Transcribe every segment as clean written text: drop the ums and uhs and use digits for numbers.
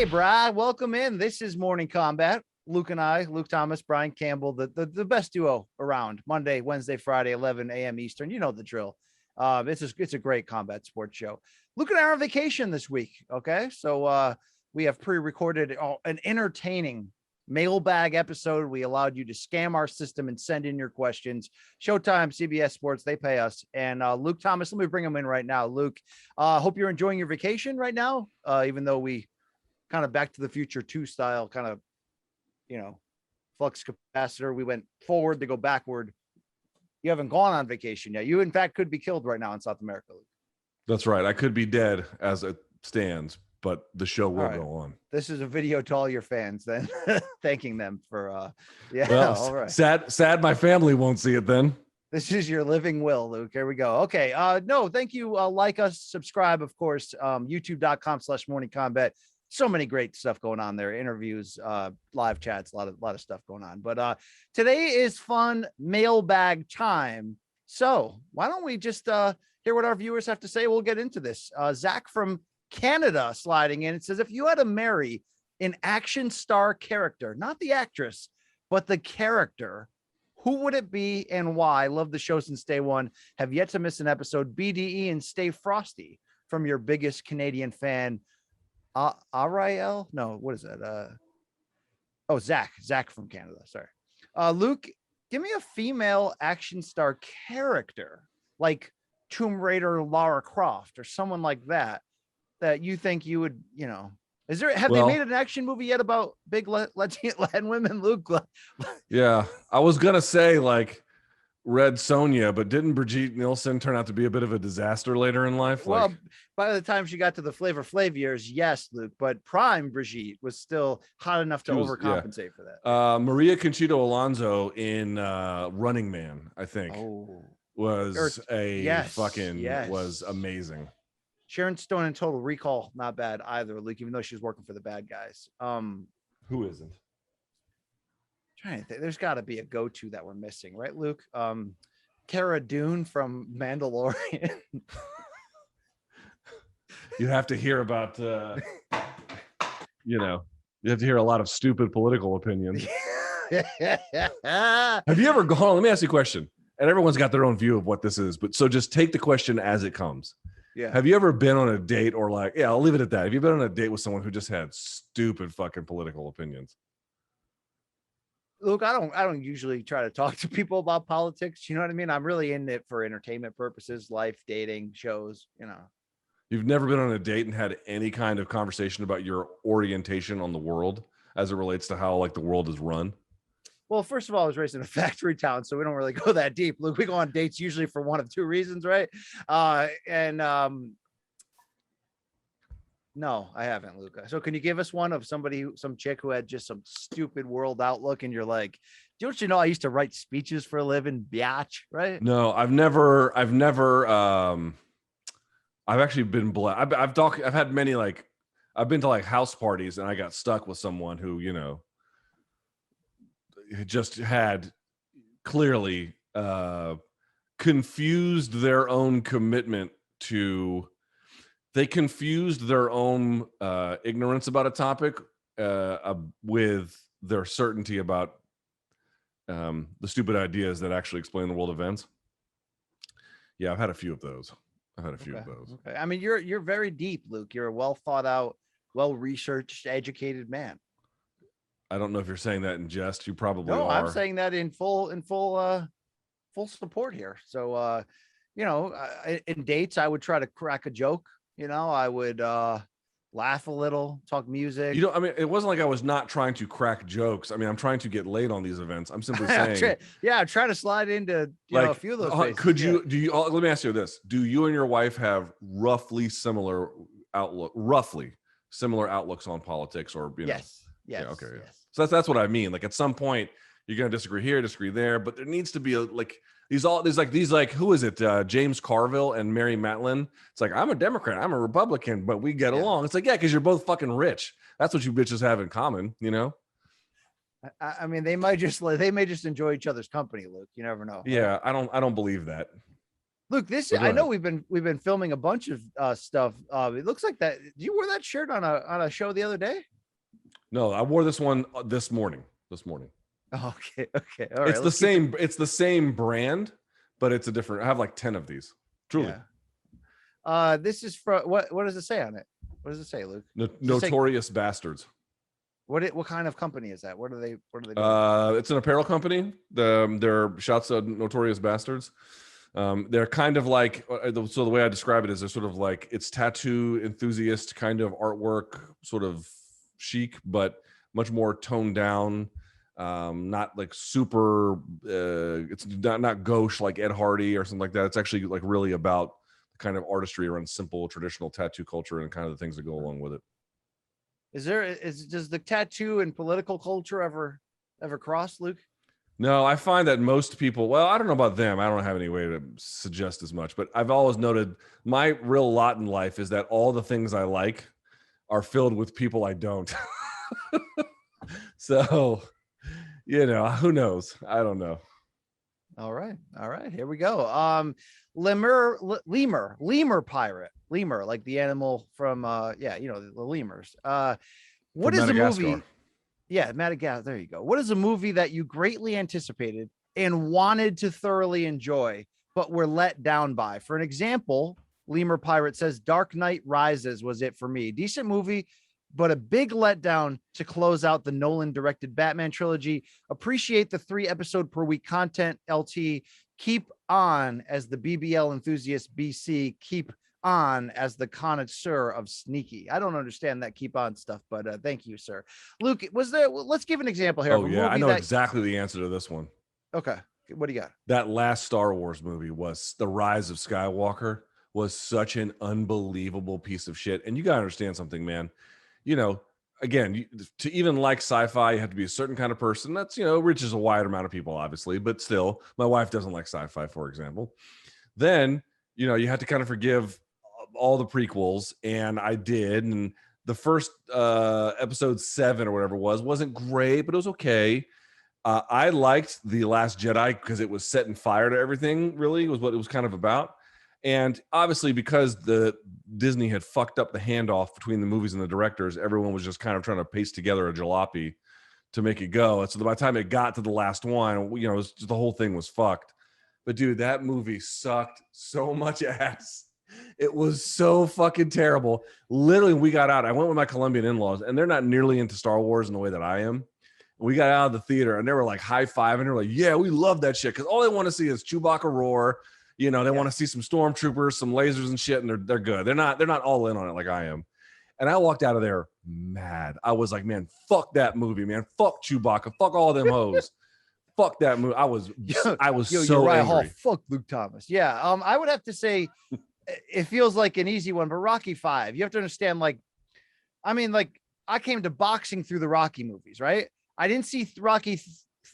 Hey, Brad, welcome in. This is Morning Combat. Luke and I, Luke Thomas, Brian Campbell, the best duo around. Monday, Wednesday, Friday, 11 a.m. Eastern. You know the drill. It's a great combat sports show. Luke and I are on vacation this week. Okay, so we have pre-recorded an entertaining mailbag episode. We allowed you to scam our system and send in your questions. Showtime, CBS Sports, they pay us. And Luke Thomas, let me bring him in right now. Luke, hope you're enjoying your vacation right now, even though we kind of Back to the Future 2 style kind of, flux capacitor. We went forward to go backward. You haven't gone on vacation yet. You, in fact, could be killed right now in South America. Luke. That's right. I could be dead as it stands, but the show will go on. This is a video to all your fans then, thanking them for, all right. Sad my family won't see it then. This is your living will, Luke. Here we go. Okay. No, thank you. Like us, subscribe, of course, youtube.com/morningcombat. So many great stuff going on there. Interviews, live chats, a lot of stuff going on. But today is fun mailbag time. So why don't we just hear what our viewers have to say? We'll get into this. Zach from Canada sliding in. It says, if you had to marry an action star character, not the actress, but the character, who would it be and why? Love the show since day one. Have yet to miss an episode. BDE and stay frosty from your biggest Canadian fan. Ariel? No, what is that? Zach from Canada. Sorry. Luke, give me a female action star character like Tomb Raider Lara Croft or someone like that you think you would, is there, have they made an action movie yet about big Latin women, Luke? Yeah, I was going to say like Red Sonja, but didn't Brigitte Nielsen turn out to be a bit of a disaster later in life? Well, by the time she got to the Flavor Flav years, yes, Luke, but prime Brigitte was still hot enough to overcompensate for that. Maria Conchita Alonso in Running Man, I think, was amazing. Sharon Stone in Total Recall, not bad either, Luke, even though she was working for the bad guys. Who isn't? Trying to think, there's got to be a go-to that we're missing, right, Luke? Cara Dune from Mandalorian. You have to hear about, you have to hear a lot of stupid political opinions. Have you ever gone? Let me ask you a question. And everyone's got their own view of what this is, but so just take the question as it comes. Yeah. Have you ever been on a date or I'll leave it at that. Have you been on a date with someone who just had stupid fucking political opinions? Luke, I don't usually try to talk to people about politics. You know what I mean? I'm really in it for entertainment purposes, life, dating, shows, You've never been on a date and had any kind of conversation about your orientation on the world as it relates to how the world is run? Well, first of all, I was raised in a factory town, so we don't really go that deep. Luke, we go on dates usually for one of two reasons, right? No, I haven't, Luca. So can you give us one of some chick who had just some stupid world outlook and you're like, don't you know I used to write speeches for a living, biatch, right? No, I've actually been blessed. I've had many, I've been to house parties and I got stuck with someone who, just had clearly confused their own commitment to, they confused their own ignorance about a topic with their certainty about the stupid ideas that actually explain the world events. Yeah, I've had a few of those. Okay. I mean, you're very deep, Luke. You're a well thought out, well researched, educated man. I don't know if you're saying that in jest. You probably are. No, I'm saying that in full support here. So, in dates, I would try to crack a joke. I would laugh a little, talk music. It wasn't like I was not trying to crack jokes. I mean, I'm trying to get laid on these events. I'm simply saying. I'm trying to slide into a few of those. Let me ask you this. Do you and your wife have roughly similar outlooks on politics or, Yes. Yeah, okay. Yeah. Yes. So that's what I mean. At some point you're going to disagree here, disagree there, but there needs to be who is it? James Carville and Mary Matlin. It's I'm a Democrat, I'm a Republican, but we get along. It's because you're both fucking rich. That's what you bitches have in common, I mean, they may just enjoy each other's company, Luke. You never know. Yeah, I don't believe that. Luke, I know we've been filming a bunch of stuff. It looks like that. Did you wear that shirt on a show the other day? No, I wore this one this morning. Okay. All right. It's the same brand, but it's a different. I have like 10 of these. Truly. Yeah. This is from what does it say on it? What does it say, Luke? Notorious Bastards. What kind of company is that? What are they doing? It's an apparel company. They're shots of Notorious Bastards. They're kind of like, so the way I describe it is they're sort of like, it's tattoo enthusiast kind of artwork, sort of chic, but much more toned down. Not like super, it's not gauche like Ed Hardy or something like that. It's actually like really about the kind of artistry around simple traditional tattoo culture and kind of the things that go along with it. Does the tattoo and political culture ever cross, Luke? No, I find that most people, well, I don't know about them. I don't have any way to suggest as much, but I've always noted my real lot in life is that all the things I like are filled with people I don't. So, who knows? I don't know. All right. Here we go. Lemur pirate. Lemur, like the animal from the lemurs. What is a movie? Yeah, Madagascar. There you go. What is a movie that you greatly anticipated and wanted to thoroughly enjoy, but were let down by? For an example, Lemur Pirate says Dark Knight Rises was it for me. Decent movie, but a big letdown to close out the Nolan directed Batman trilogy. Appreciate the 3-episode per week content. LT, keep on as the BBL enthusiast. BC, keep on as the connoisseur of sneaky. I don't understand that keep on stuff, but thank you, sir. Luke, let's give an example here. Oh yeah, I know exactly the answer to this one. Okay, what do you got? That last Star Wars movie was The Rise of Skywalker was such an unbelievable piece of shit. And you got to understand something, man. Again, to even like sci-fi, you have to be a certain kind of person. That's, reaches a wide amount of people, obviously, but still, my wife doesn't like sci-fi, for example. Then, you have to kind of forgive all the prequels, and I did. And the first episode 7 or whatever wasn't great, but it was okay. I liked The Last Jedi because it was setting fire to everything, really, was what it was kind of about. And obviously, because the Disney had fucked up the handoff between the movies and the directors, everyone was just kind of trying to paste together a jalopy to make it go. And so by the time it got to the last one, the whole thing was fucked. But dude, that movie sucked so much ass. It was so fucking terrible. Literally, we got out. I went with my Colombian in-laws, and they're not nearly into Star Wars in the way that I am. We got out of the theater, and they were like high-fiving. They were like, yeah, we love that shit. Because all they want to see is Chewbacca roar. They want to see some stormtroopers, some lasers and shit, and they're good. They're not all in on it like I am. And I walked out of there mad. I was like, man, fuck that movie, man. Fuck Chewbacca. Fuck all them hoes. Fuck that movie. I was so angry. Hall, fuck Luke Thomas. Yeah. I would have to say it feels like an easy one, but Rocky 5, you have to understand, I came to boxing through the Rocky movies, right? I didn't see Rocky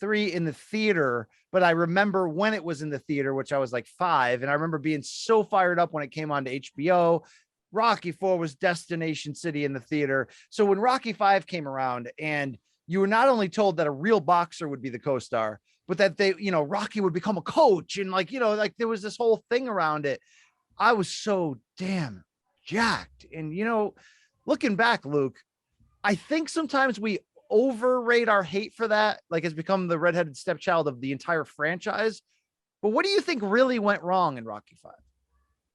3 in the theater, but I remember when it was in the theater, which I was like 5. And I remember being so fired up when it came on to HBO. Rocky 4 was Destination City in the theater. So when Rocky 5 came around, and you were not only told that a real boxer would be the co-star, but that Rocky would become a coach. And there was this whole thing around it. I was so damn jacked. And, looking back, Luke, I think sometimes we overrate our hate for that. Like, it's become the redheaded stepchild of the entire franchise. But what do you think really went wrong in Rocky 5?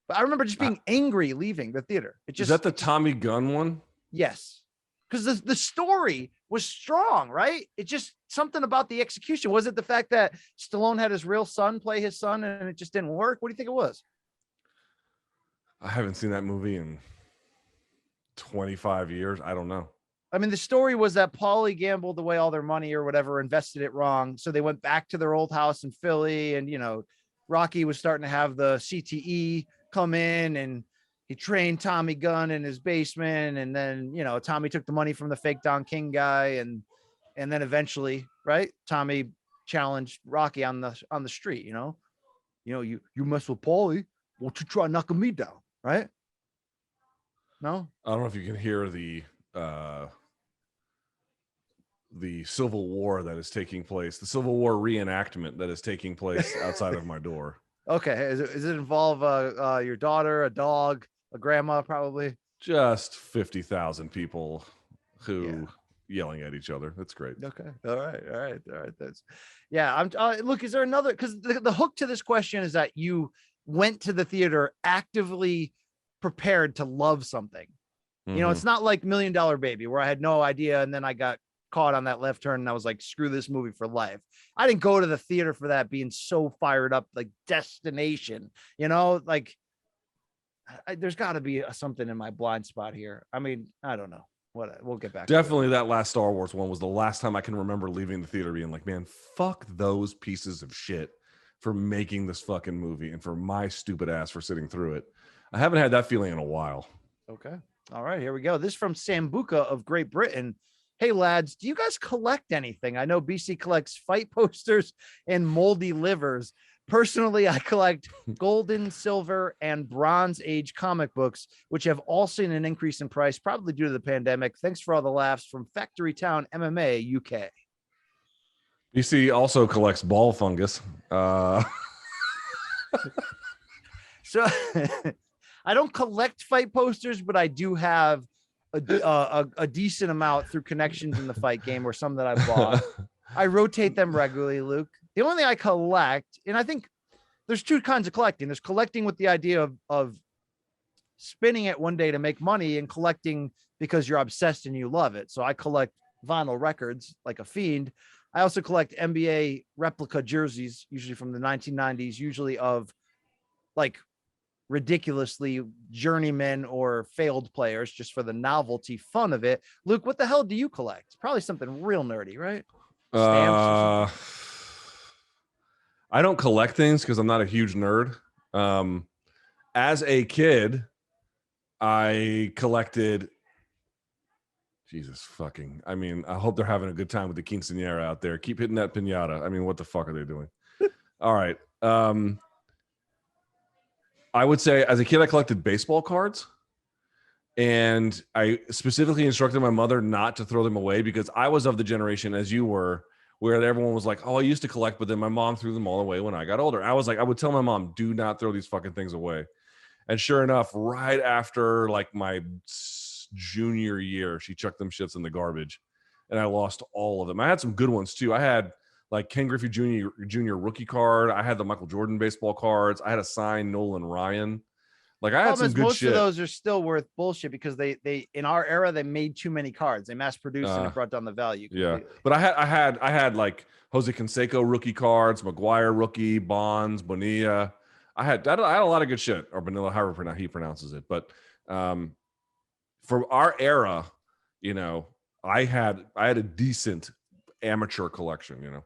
But I remember just being angry leaving the theater. Is that the Tommy Gunn one? Yes. Because the story was strong, right? It just something about the execution. Was it the fact that Stallone had his real son play his son and it just didn't work? What do you think it was? I haven't seen that movie in 25 years. I don't know. I mean, the story was that Paulie gambled away all their money or whatever, invested it wrong. So they went back to their old house in Philly, and, Rocky was starting to have the CTE come in, and he trained Tommy Gunn in his basement. And then, Tommy took the money from the fake Don King guy. And then eventually, right, Tommy challenged Rocky on the street, you mess with Paulie, won't you try knocking me down? Right. No, I don't know if you can hear the Civil War that is taking place, the Civil War reenactment that is taking place outside of my door. Okay. Does it involve your daughter, a dog, a grandma, probably? Just 50,000 people who, yelling at each other. That's great. Okay. All right. That's yeah. I'm look, is there another, because the hook to this question is that you went to the theater actively prepared to love something. You know, it's not like $1 Million Baby where I had no idea and then I got caught on that left turn and I was like, screw this movie for life. I didn't go to the theater for that being so fired up, like Destination, you know, like there's got to be something in my blind spot here. I mean, I don't know. What, we'll get back. Definitely that last Star Wars one was the last time I can remember leaving the theater being like, man, fuck those pieces of shit for making this fucking movie and for my stupid ass for sitting through it. I haven't had that feeling in a while. Okay. All right, here we go. This is from Sambuca of Great Britain. Hey lads, do you guys collect anything? I know BC collects fight posters and moldy livers. Personally, I collect golden, silver, and bronze age comic books, which have all seen an increase in price, probably due to the pandemic. Thanks for all the laughs from Factory Town MMA, UK. BC also collects ball fungus. So I don't collect fight posters, but I do have a decent amount through connections in the fight game or some that I bought. I rotate them regularly, Luke. The only thing I collect, and I think there's two kinds of collecting. There's collecting with the idea of spinning it one day to make money, and collecting because you're obsessed and you love it. So I collect vinyl records like a fiend. I also collect NBA replica jerseys, usually from the 1990s, usually of like ridiculously journeyman or failed players, just for the novelty fun of it. Luke, what the hell do you collect? Probably something real nerdy, right? Stamps. I don't collect things because I'm not a huge nerd. As a kid, I collected Jesus fucking. I mean, I hope they're having a good time with the quinceañera out there. Keep hitting that piñata. I mean, what the fuck are they doing? All right. I would say as a kid, I collected baseball cards. And I specifically instructed my mother not to throw them away because I was of the generation, as you were, where everyone was like, oh, I used to collect, but then my mom threw them all away when I got older. I was like, I would tell my mom, do not throw these fucking things away. And sure enough, right after like my junior year, she chucked them shits in the garbage and I lost all of them. I had some good ones too. I had like Ken Griffey Jr. rookie card. I had the Michael Jordan baseball cards. I had a signed Nolan Ryan. Like I had some good most shit. Most of those are still worth bullshit because they in our era they made too many cards. They mass produced and it brought down the value completely. Yeah, but I had like Jose Canseco rookie cards, McGuire rookie, Bonds, Bonilla. I had a lot of good shit, or Bonilla, however he pronounces it. But for our era, you know, I had a decent amateur collection. You know.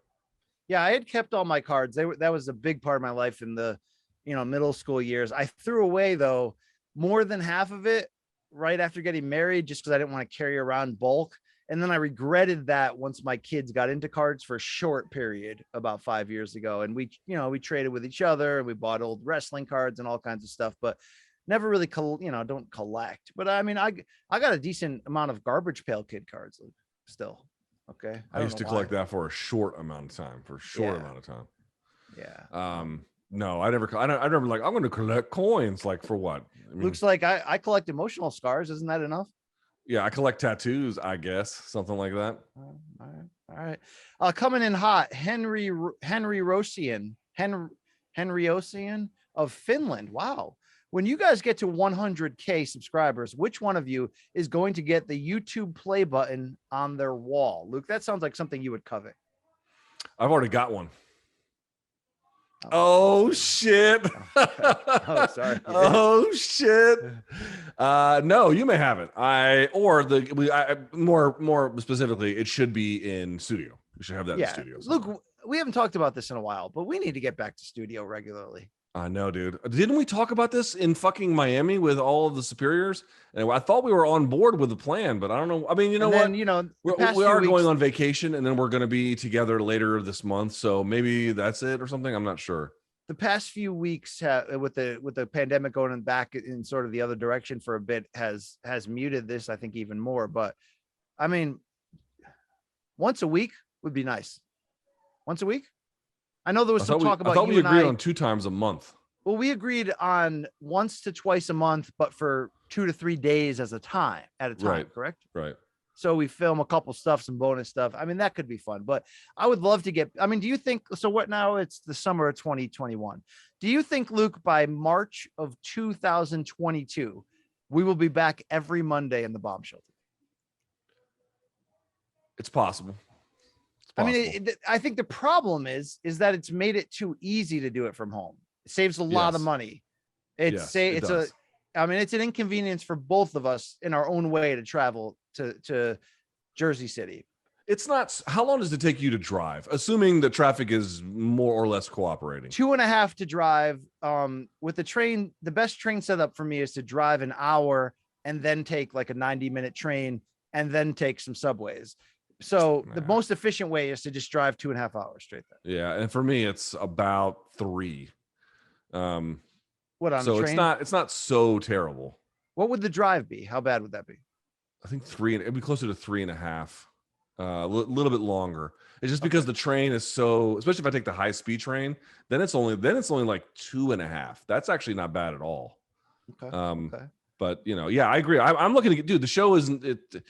Yeah, I had kept all my cards. That was a big part of my life in the middle school years. I threw away though more than half of it right after getting married, just because I didn't want to carry around bulk. And then I regretted that once my kids got into cards for a short period about 5 years ago. And we traded with each other and we bought old wrestling cards and all kinds of stuff, but never really, don't collect. But I mean, I got a decent amount of Garbage Pail Kid cards still. Okay. I used to collect that for a short amount of time, Yeah. No, I never like, I'm going to collect coins. Like for what? I mean, looks like I collect emotional scars. Isn't that enough? Yeah. I collect tattoos, I guess. Something like that. All right. Coming in hot, Henry Rosian of Finland. Wow. When you guys get to 100K subscribers, which one of you is going to get the YouTube play button on their wall? Luke, that sounds like something you would covet. I've already got one. Oh shit. Okay. Oh, sorry. Oh shit. No, you may have it. More specifically, it should be in studio. We should have that in studio. Look, we haven't talked about this in a while, but we need to get back to studio regularly. I know, dude. Didn't we talk about this in fucking Miami with all of the superiors? And I thought we were on board with the plan, but I don't know. I mean, we are going on vacation, and then we're going to be together later this month. So maybe that's it or something. I'm not sure. The past few weeks with the pandemic going back in sort of the other direction for a bit has muted this, I think, even more. But I mean, once a week would be nice. Once a week. I know there was some talk about. I thought we agreed on 2 times a month. Well, we agreed on once to twice a month, but for 2 to 3 days at a time, right. Correct? Right. So we film a couple stuff, some bonus stuff. I mean, that could be fun, but I would love to get, I mean, do you think, so what now? It's the summer of 2021. Do you think, Luke, by March of 2022, we will be back every Monday in the bomb shelter? It's possible. I mean, I think the problem is that it's made it too easy to do it from home. It saves a lot of money. It's it's an inconvenience for both of us in our own way to travel to Jersey City. It's not. How long does it take you to drive? Assuming the traffic is more or less cooperating. 2.5 to drive. With the train, the best train setup for me is to drive an hour and then take like a 90-minute train and then take some subways. So the most efficient way is to just drive 2.5 hours straight there. Yeah, and for me, it's about 3. What on so the train? It's not so terrible. What would the drive be? How bad would that be? I think 3. It'd be closer to 3.5. A little bit longer. It's just because the train is so, especially if I take the high speed train, then it's only like 2.5. That's actually not bad at all. Okay. But I agree. I'm looking to get, dude, the show isn't it.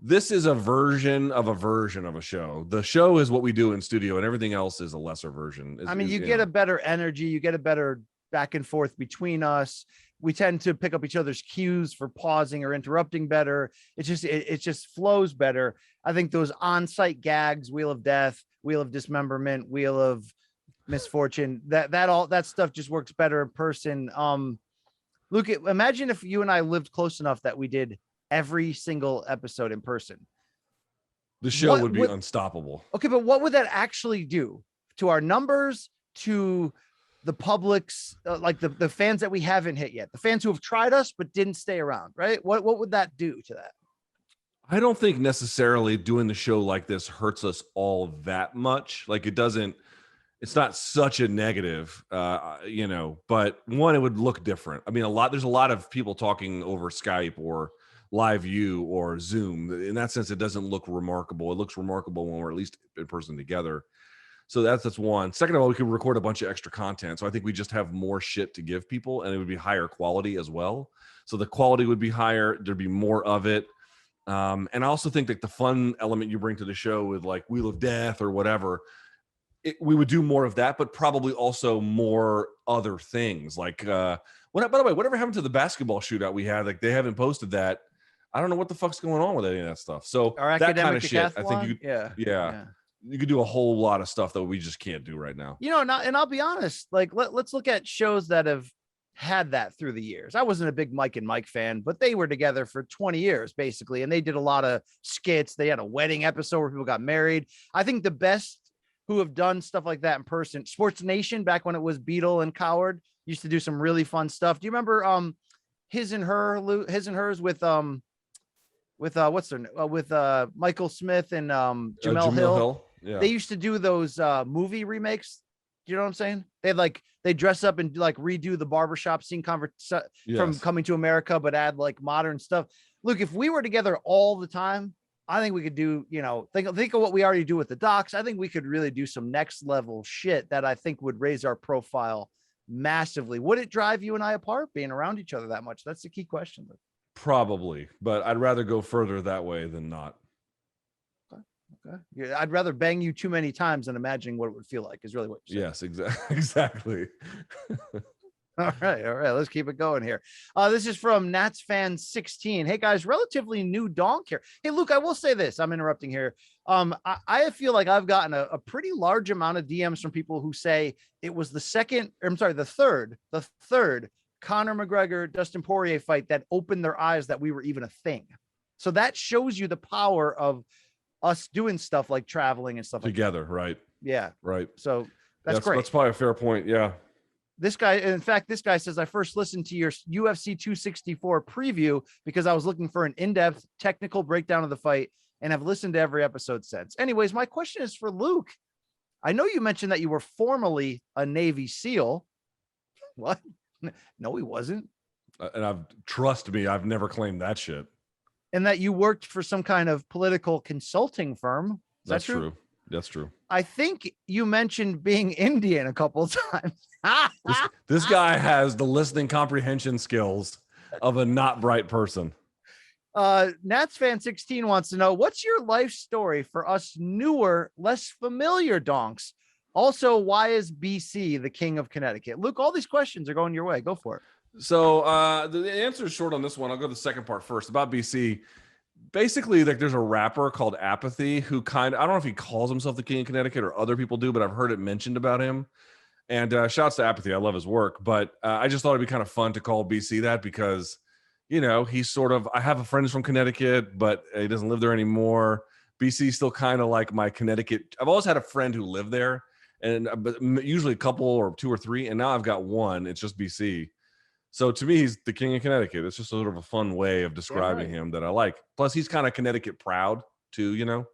This is a version of a show. The show is what we do in studio, and everything else is a lesser version. You get a better energy. You get a better back and forth between us. We tend to pick up each other's cues for pausing or interrupting better. It just flows better. I think those on-site gags, Wheel of Death, Wheel of Dismemberment, Wheel of Misfortune, that stuff just works better in person. Luke, imagine if you and I lived close enough that we did every single episode in person. The show would be unstoppable. Okay, but what would that actually do to our numbers, to the public's, like the fans that we haven't hit yet, the fans who have tried us but didn't stay around, right? What would that do to that? I don't think necessarily doing the show like this hurts us all that much. Like it's not such a negative, but one, it would look different. I mean, there's a lot of people talking over Skype or Live View or Zoom. In that sense, it doesn't look remarkable. It looks remarkable when we're at least in person together. So that's one. Second of all, we could record a bunch of extra content. So I think we just have more shit to give people, and it would be higher quality as well. So the quality would be higher. There'd be more of it. And I also think that the fun element you bring to the show with like Wheel of Death or whatever, we would do more of that, but probably also more other things. Like, by the way, whatever happened to the basketball shootout we had? Like, they haven't posted that. I don't know what the fuck's going on with any of that stuff. So that kind of shit, I think you could do a whole lot of stuff that we just can't do right now. And I'll be honest, like let's look at shows that have had that through the years. I wasn't a big Mike and Mike fan, but they were together for 20 years basically, and they did a lot of skits. They had a wedding episode where people got married. I think the best who have done stuff like that in person, Sports Nation, back when it was Beetle and Coward, used to do some really fun stuff. Do you remember His and Hers with Michael Smith and Jamel Hill? Yeah. They used to do those movie remakes. Do you know what I'm saying? They dress up and like redo the barbershop scene from Coming to America, but add like modern stuff. Look, if we were together all the time, I think we could do, think of what we already do with the docs. I think we could really do some next level shit that I think would raise our profile massively. Would it drive you and I apart being around each other that much? That's the key question. Probably, but I'd rather go further that way than not. Okay. Yeah, I'd rather bang you too many times than imagining what it would feel like is really what you're saying. Yes, exactly. All right. Let's keep it going here. This is from Nats fan 16. Hey guys, relatively new donk here. Hey Luke, I will say this. I'm interrupting here. I feel like I've gotten a pretty large amount of DMs from people who say it was the third Conor McGregor, Dustin Poirier fight that opened their eyes that we were even a thing. So that shows you the power of us doing stuff like traveling and stuff together, like that. Right? Yeah. Right. So that's great. That's probably a fair point. Yeah. This guy says, I first listened to your UFC 264 preview because I was looking for an in-depth technical breakdown of the fight and have listened to every episode since. Anyways, my question is for Luke. I know you mentioned that you were formerly a Navy SEAL. What? No, he wasn't. And trust me, I've never claimed that shit. And that you worked for some kind of political consulting firm. That's true. That's true. I think you mentioned being Indian a couple of times. This guy has the listening comprehension skills of a not bright person. Nats fan 16 wants to know, what's your life story for us newer, less familiar donks? Also, why is BC the king of Connecticut? Luke, all these questions are going your way. Go for it. So the answer is short on this one. I'll go to the second part first about BC. Basically, like there's a rapper called Apathy who I don't know if he calls himself the king of Connecticut or other people do, but I've heard it mentioned about him. And shouts to Apathy. I love his work, but I just thought it'd be kind of fun to call BC that because, he's sort of, I have a friend from Connecticut, but he doesn't live there anymore. BC still kind of like my Connecticut. I've always had a friend who lived there, and but usually a couple or two or three, and now I've got one. It's just BC. So to me, he's the king of Connecticut. It's just sort of a fun way of describing him that I like. Plus, he's kind of Connecticut proud too.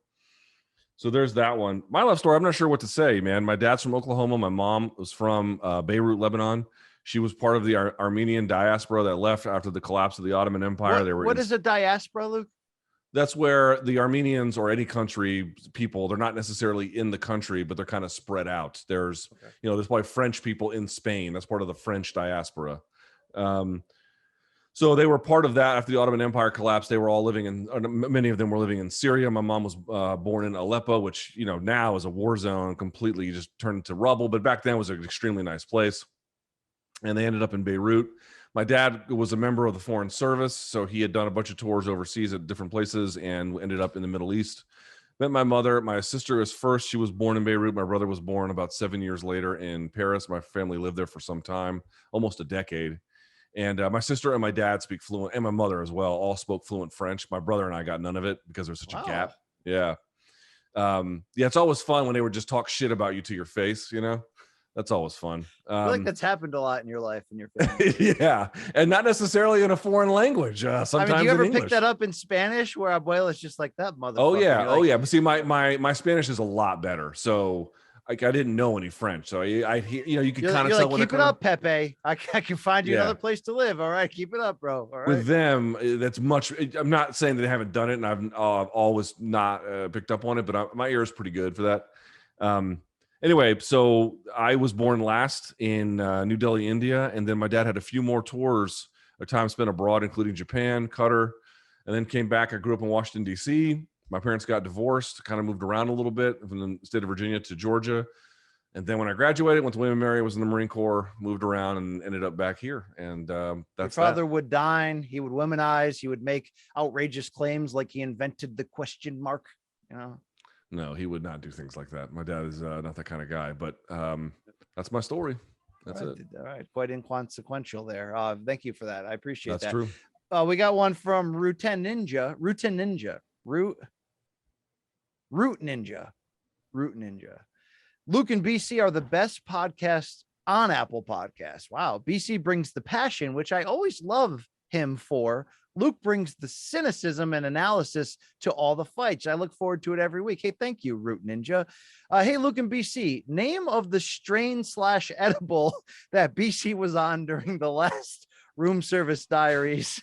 So there's that one. My life story, I'm not sure what to say, man. My dad's from Oklahoma. My mom was from Beirut, Lebanon. She was part of the Armenian diaspora that left after the collapse of the Ottoman Empire. What is a diaspora, Luke? That's where the Armenians or any country people, they're not necessarily in the country, but they're kind of spread out. There's probably French people in Spain. That's part of the French diaspora. So they were part of that after the Ottoman Empire collapsed. They were all many of them were living in Syria. My mom was born in Aleppo, which, now is a war zone, completely just turned into rubble. But back then was an extremely nice place. And they ended up in Beirut. My dad was a member of the Foreign Service. So he had done a bunch of tours overseas at different places and ended up in the Middle East. Met my mother. My sister was first. She was born in Beirut. My brother was born about 7 years later in Paris. My family lived there for some time, almost a decade. And my sister and my dad speak fluent, and my mother as well, all spoke fluent French. My brother and I got none of it because there's such a gap. Yeah. It's always fun when they would just talk shit about you to your face, That's always fun. I feel like that's happened a lot in your life and your family. Yeah. And not necessarily in a foreign language. Sometimes do you ever in pick that up in Spanish where Abuela's just like that motherfucker? Oh, yeah. But see, my Spanish is a lot better. So I didn't know any French, so you could kind of tell. Like, keep it up, Pepe. I can find you another place to live. All right, keep it up, bro. All right. With them, that's much. I'm not saying that they haven't done it, and I've always not picked up on it, but my ear is pretty good for that. Anyway, so I was born last in New Delhi, India, and then my dad had a few more tours of time spent abroad, including Japan, Qatar, and then came back. I grew up in Washington, D.C. My parents got divorced, kind of moved around a little bit from the state of Virginia to Georgia. And then when I graduated, went to William & Mary, was in the Marine Corps, moved around and ended up back here. And that's Your father would dine, he would womanize, he would make outrageous claims like he invented the question mark, No, he would not do things like that. My dad is not that kind of guy, but that's my story. That's it. All right. Quite inconsequential there. Thank you for that. I appreciate that. That's true. We got one from Root Ninja. Luke and BC are the best podcasts on Apple Podcasts. Wow. BC brings the passion, which I always love him for. Luke brings the cynicism and analysis to all the fights. I look forward to it every week. Hey, thank you, Root Ninja. Hey, Luke and BC, name of the strain/edible that BC was on during the last room service diaries.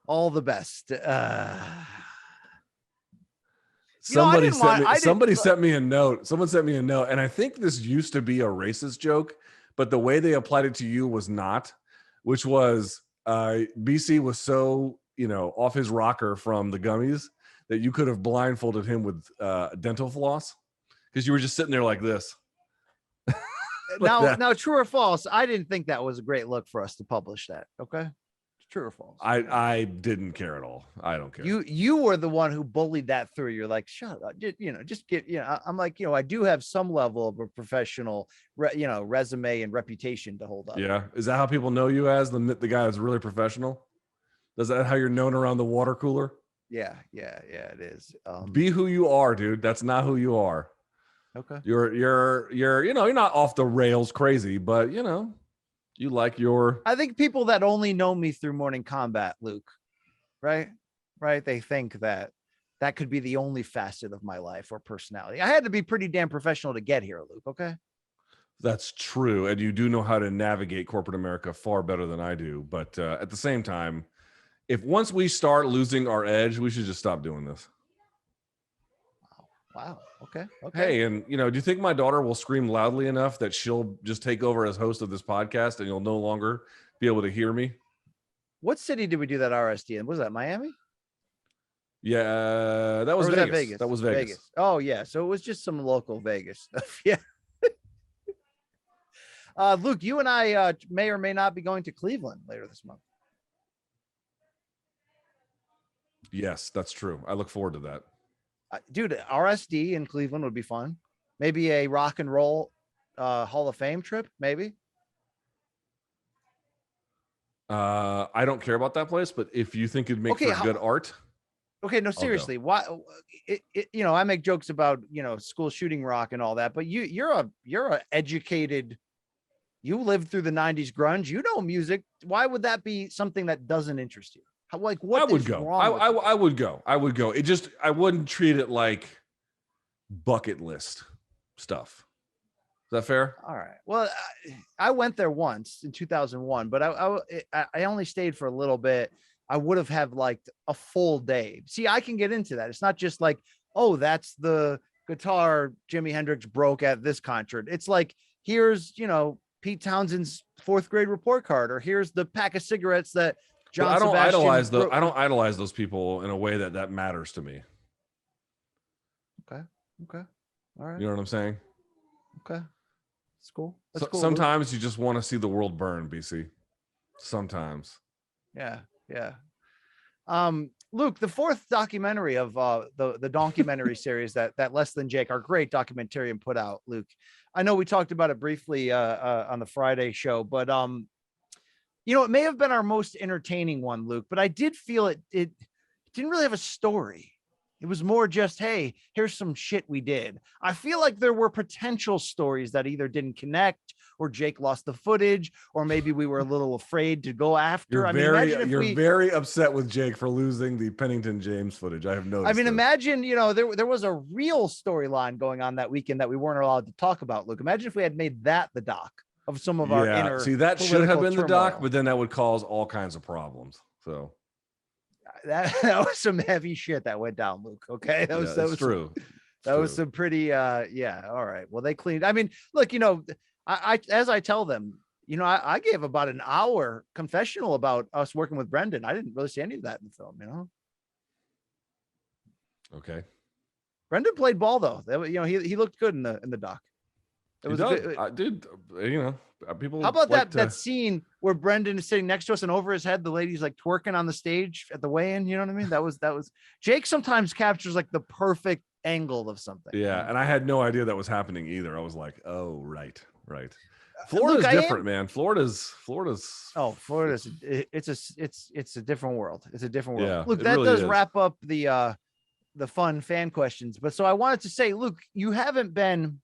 All the best. Somebody sent me a note. Someone sent me a note. And I think this used to be a racist joke, but the way they applied it to you was not, which was BC was so, off his rocker from the gummies that you could have blindfolded him with dental floss because you were just sitting there like this. Now, true or false, I didn't think that was a great look for us to publish that. Okay. True or false? I didn't care at all. I don't care. You were the one who bullied that through. You're like, shut up. Just get, I'm like, I do have some level of a professional, resume and reputation to hold up. Yeah. Is that how people know you as the guy who's really professional? Is that how you're known around the water cooler? Yeah, it is. Be who you are, dude. That's not who you are. Okay. You're not off the rails crazy, but you like your. I think people that only know me through Morning Kombat, Luke, right? They think that could be the only facet of my life or personality. I had to be pretty damn professional to get here, Luke. Okay. That's true. And you do know how to navigate corporate America far better than I do. But at the same time, once we start losing our edge, we should just stop doing this. Wow. Okay. Hey, and do you think my daughter will scream loudly enough that she'll just take over as host of this podcast and you'll no longer be able to hear me? What city did we do that RSD in? Was that Miami? Yeah, that Or was was that Vegas. Vegas? That was Vegas. Oh yeah. So it was just some local Vegas stuff. Yeah. Luke, you and I may or may not be going to Cleveland later this month. Yes, that's true. I look forward to that. Dude, RSD in Cleveland would be fun. Maybe a rock and roll Hall of Fame trip, maybe. I don't care about that place, but if you think it'd make Okay, for good art, okay, no, I'll go. seriously. Why? You know, I make jokes about school shooting rock and all that, but you're a educated. You lived through the '90s grunge. You know music. Why would that be something that doesn't interest you? Like, what I would is go. wrong with it? I would go. I would go. It just I wouldn't treat it like bucket list stuff. Is that fair? All right. Well, I went there once in 2001, but I only stayed for a little bit. I would have had like a full day. See, I can get into that. It's not just like, oh, that's the guitar Jimi Hendrix broke at this concert. It's like, here's, Pete Townsend's 4th grade report card, or here's the pack of cigarettes that But John I don't Sebastian idolize wrote. I don't idolize those people in a way that matters to me. Okay. All right. You know what I'm saying? Okay. That's cool. That's cool. Sometimes you just want to see the world burn, BC. Sometimes. Yeah. Luke, the 4th documentary of the documentary series that Less Than Jake, our great documentarian, put out. Luke, I know we talked about it briefly on the Friday show, but it may have been our most entertaining one, Luke. But I did feel it didn't really have a story. It was more just, hey, here's some shit we did. I feel like there were potential stories that either didn't connect, or Jake lost the footage, or maybe we were a little afraid to go after. You're very upset with Jake for losing the Pennington James footage. I have noticed. I mean, imagine, there was a real storyline going on that weekend that we weren't allowed to talk about, Luke. Imagine if we had made that the doc of some of our inner. See, that should have been turmoil. the doc, but then that would cause all kinds of problems. So that was some heavy shit that went down, Luke. Okay. That was true. That was some pretty yeah. All right. Well, they cleaned. I mean, look, I as I tell them, I gave about an hour confessional about us working with Brendan. I didn't really see any of that in the film, Okay. Brendan played ball though. He looked good in the doc. It was dude, people. How about that scene where Brendan is sitting next to us and over his head, the lady's like twerking on the stage at the weigh-in? You know what I mean? That was Jake sometimes captures like the perfect angle of something. Yeah. And I had no idea that was happening either. I was like, oh, right. Florida's different, man. Florida's it's a different world. It's a different world. Yeah, Luke, that really does wrap up the fun fan questions. But so I wanted to say, Luke, you haven't been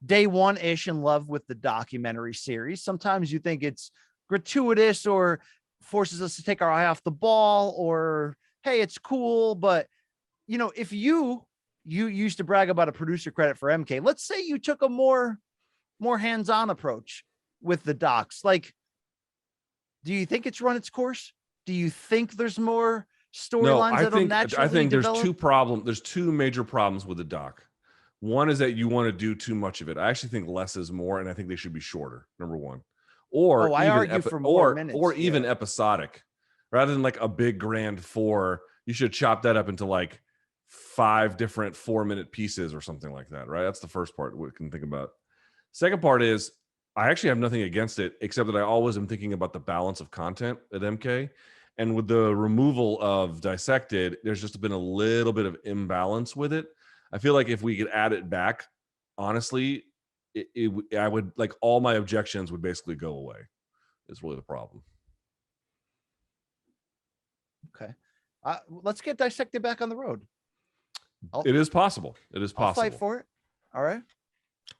day one-ish in love with the documentary series. Sometimes you think it's gratuitous or forces us to take our eye off the ball, or hey, it's cool. But if you used to brag about a producer credit for MK, let's say you took a more hands-on approach with the docs. Like, do you think it's run its course? Do you think there's more storylines that'll naturally I think develop? There's two major problems with the doc. One is that you want to do too much of it. I actually think less is more, and I think they should be shorter. Number one, or I argue for more minutes, or even episodic, rather than like a big grand 4. You should chop that up into like 5 different 4-minute pieces or something like that. Right? That's the first part we can think about. Second part is I actually have nothing against it, except that I always am thinking about the balance of content at MK. And with the removal of Dissected, there's just been a little bit of imbalance with it. I feel like if we could add it back, honestly, I would like all my objections would basically go away. It's really the problem. Okay. Let's get Dissected back on the road. It is possible. I'll fight for it. All right.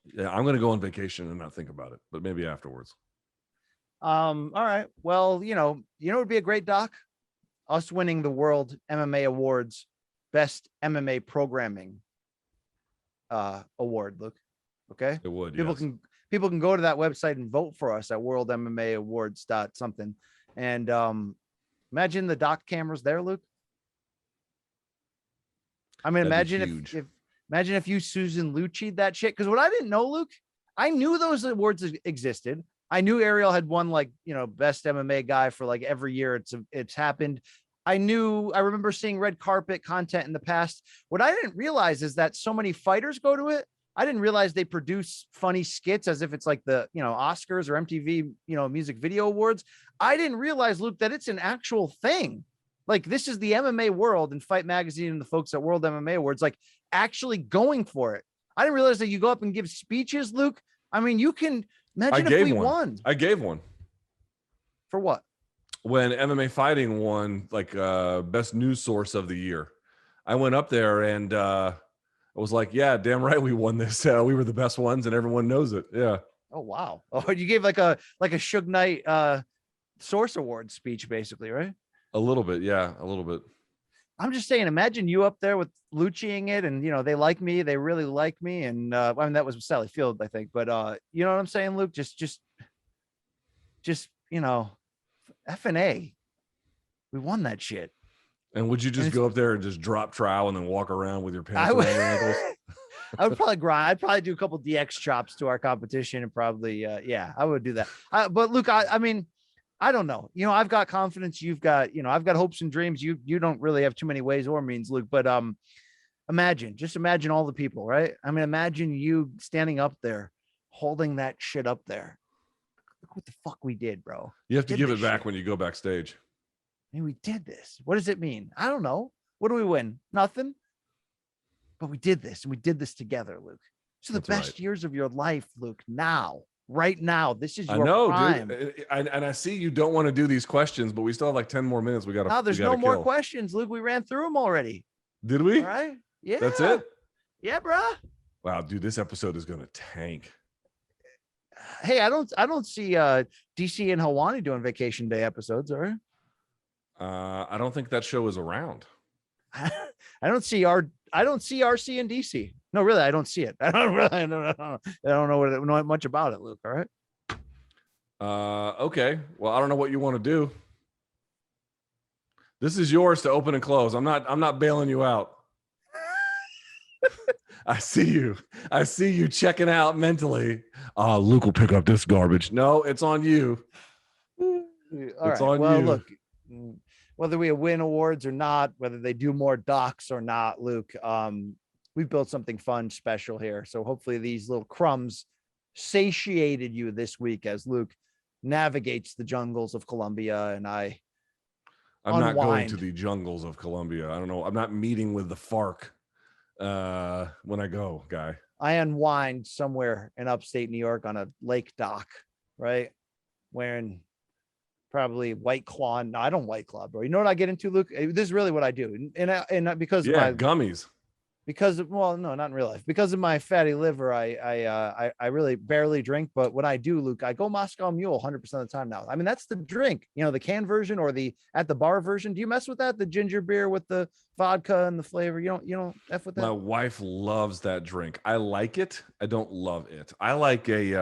Yeah, I'm going to go on vacation and not think about it, but maybe afterwards. All right. Well, it would be a great doc. Us winning the World MMA Awards Best MMA Programming award. Look, okay. It would. People can go to that website and vote for us at World MMA Awards something. And imagine the doc cameras there, Luke. I mean, imagine if you Susan Lucci'd that shit. Because what I didn't know, Luke, I knew those awards existed. I knew Ariel had won like, best MMA guy for like every year it's happened. I remember seeing red carpet content in the past. What I didn't realize is that so many fighters go to it. I didn't realize they produce funny skits as if it's like the, Oscars or MTV, music video awards. I didn't realize, Luke, that it's an actual thing. Like, this is the MMA world and Fight Magazine and the folks at World MMA Awards, like, actually going for it. I didn't realize that you go up and give speeches, Luke. I mean, you can imagine if we won. I gave one. For what? When MMA Fighting won like best news source of the year. I went up there and I was like, yeah, damn right we won this. We were the best ones and everyone knows it. Yeah. Oh, wow. Oh, you gave like a Suge Knight Source Award speech, basically, right? A little bit. Yeah, a little bit. I'm just saying, imagine you up there with Lucciing it and, they like me. They really like me. And I mean, that was Sally Field, I think. But you know what I'm saying, Luke? Just F&A. We won that shit. And would you just go up there and just drop trowel and then walk around with your pants around your ankles? I would probably grind. I'd probably do a couple DX chops to our competition and probably, I would do that. But Luke, I mean, I don't know. I've got confidence. You've got, I've got hopes and dreams. You don't really have too many ways or means, Luke. But imagine all the people, right? I mean, imagine you standing up there, holding that shit up there. Look what the fuck we did, bro. You have to give it back when you go backstage. I mean, we did this. What does it mean? I don't know. What do we win? Nothing. But we did this, and we did this together, Luke. So the best years of your life, Luke. Now, right now, this is your prime. Dude. And I see you don't want to do these questions, but we still have like 10 more minutes. We got to. No, there's no more questions, Luke. We ran through them already. Did we? All right. Yeah. That's it. Yeah, bro. Wow, dude, this episode is gonna tank. Hey, I don't see DC and Hawani doing Vacation Day episodes, all right? I don't think that show is around. I don't see RC and DC. No, really, I don't see it. I don't know much about it, Luke. All right. Okay. Well, I don't know what you want to do. This is yours to open and close. I'm not bailing you out. I see you checking out mentally. Luke will pick up this garbage. No, it's on you. It's on you. Look, whether we win awards or not, whether they do more docs or not, Luke, we've built something fun, special here. So hopefully these little crumbs satiated you this week as Luke navigates the jungles of Colombia and I'm not going to the jungles of Colombia. I don't know. I'm not meeting with the FARC when I go, guy. I unwind somewhere in upstate New York on a lake dock, right? Wearing probably White Claw. No, I don't White Claw, bro. You know what I get into, Luke? This is really what I do. And because of my gummies. Because of, well, no, not in real life. Because of my fatty liver, I really barely drink. But when I do, Luke, I go Moscow Mule 100% of the time now. I mean, that's the drink, the canned version or the at the bar version. Do you mess with that? The ginger beer with the vodka and the flavor. You don't F with that? My wife loves that drink. I like it. I don't love it. I like a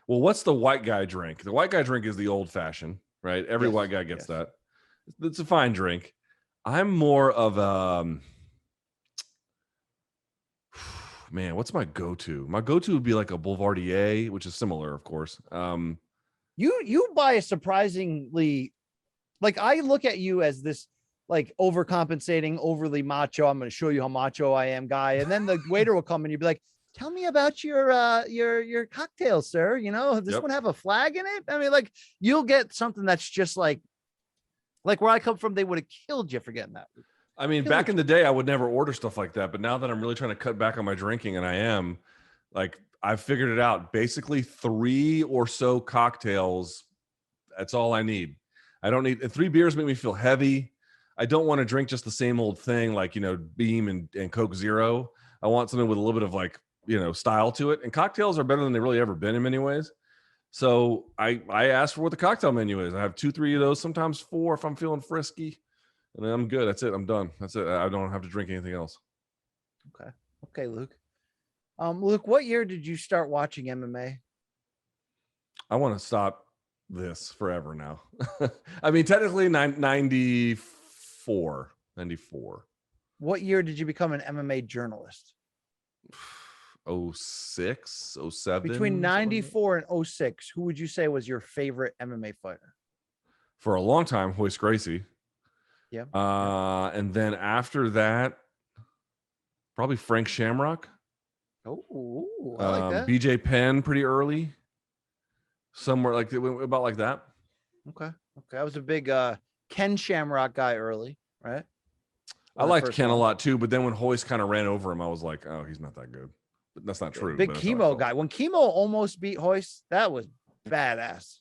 well, what's the white guy drink? The white guy drink is the old fashioned, right? Every white guy gets that. It's a fine drink. I'm more of man, what's my go-to? My go-to would be like a Boulevardier, which is similar, of course. You buy a surprisingly, like, I look at you as this like overcompensating, overly macho. I'm going to show you how macho I am, guy. And then the waiter will come and you'd be like, "Tell me about your cocktail, sir. Does this one have a flag in it?" I mean, like, you'll get something that's just like where I come from, they would have killed you for getting that. I mean, back in the day, I would never order stuff like that. But now that I'm really trying to cut back on my drinking, and I am, like, I've figured it out. Basically, 3 or so cocktails. That's all I need. I don't need 3 beers. Make me feel heavy. I don't want to drink just the same old thing, like, Beam and Coke Zero. I want something with a little bit of like, style to it. And cocktails are better than they've really ever been in many ways. So I ask for what the cocktail menu is. I have 2, 3 of those, sometimes 4 if I'm feeling frisky. And then I'm good. That's it. I'm done. That's it. I don't have to drink anything else. Okay, Luke. Luke, what year did you start watching MMA? I want to stop this forever now. I mean, technically 94. What year did you become an MMA journalist? 06, 07. Between something like that. 94 and 06, who would you say was your favorite MMA fighter? For a long time, Hoist Gracie. Yeah. And then after that, probably Frank Shamrock. Oh, I like that. BJ Penn pretty early. Somewhere like about like that. Okay. I was a big Ken Shamrock guy early, right? I liked Ken a lot too, but then when Hoist kind of ran over him, I was like, oh, he's not that good. But that's not true. Big Chemo guy. When Chemo almost beat Hoist, that was badass.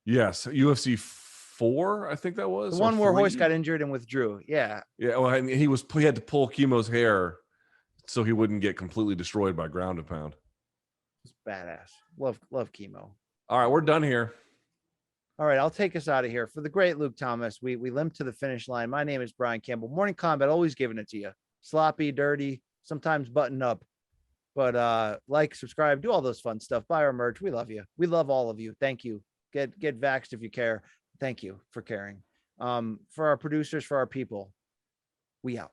Yes, UFC 4, I think that was the one where 3. Hoist got injured and withdrew. Yeah. Yeah, well, and he had to pull Chemo's hair so he wouldn't get completely destroyed by ground and pound. It's badass. Love Chemo. All right, we're done here. All right, I'll take us out of here. For the great Luke Thomas, we limped to the finish line. My name is Brian Campbell. Morning Combat, always giving it to you. Sloppy, dirty, sometimes button up. But like, subscribe, do all those fun stuff. Buy our merch. We love you. We love all of you. Thank you. Get vaxxed if you care. Thank you for caring. For our producers, for our people, we out.